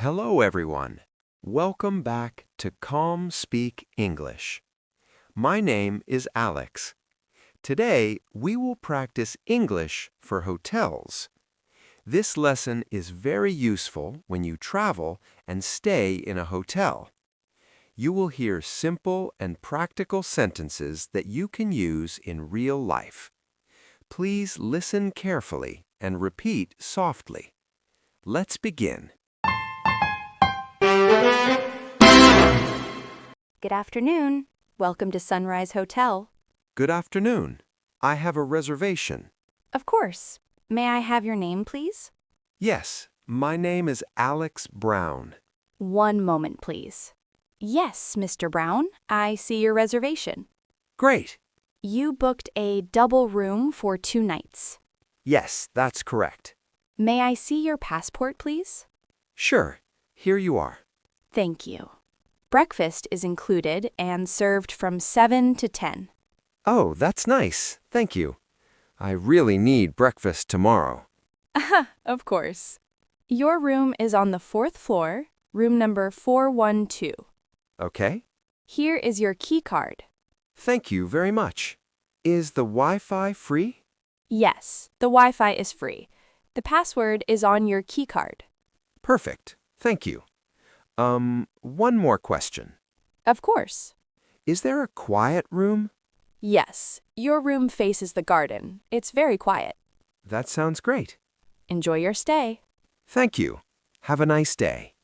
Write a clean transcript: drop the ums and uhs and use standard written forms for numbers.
Hello, everyone. Welcome back to Calm Speak English. My name is Alex. Today, we will practice English for hotels. This lesson is very useful when you travel and stay in a hotel. You will hear simple and practical sentences that you can use in real life. Please listen carefully and repeat softly. Let's begin. Good afternoon. Welcome to Sunrise Hotel. Good afternoon. I have a reservation. Of course. May I have your name, please? Yes, my name is Alex Brown. One moment, please. Yes, Mr. Brown, I see your reservation. Great. You booked a double room for 2 nights. Yes, that's correct. May I see your passport, please? Sure. Here you are. Thank you. Breakfast is included and served from 7 to 10. Oh, that's nice. Thank you. I really need breakfast tomorrow. Of course. Your room is on the 4th floor, room number 412. Okay. Here is your key card. Thank you very much. Is the Wi-Fi free? Yes, the Wi-Fi is free. The password is on your key card. Perfect. Thank you. One more question. Of course. Is there a quiet room? Yes, your room faces the garden. It's very quiet. That sounds great. Enjoy your stay. Thank you. Have a nice day.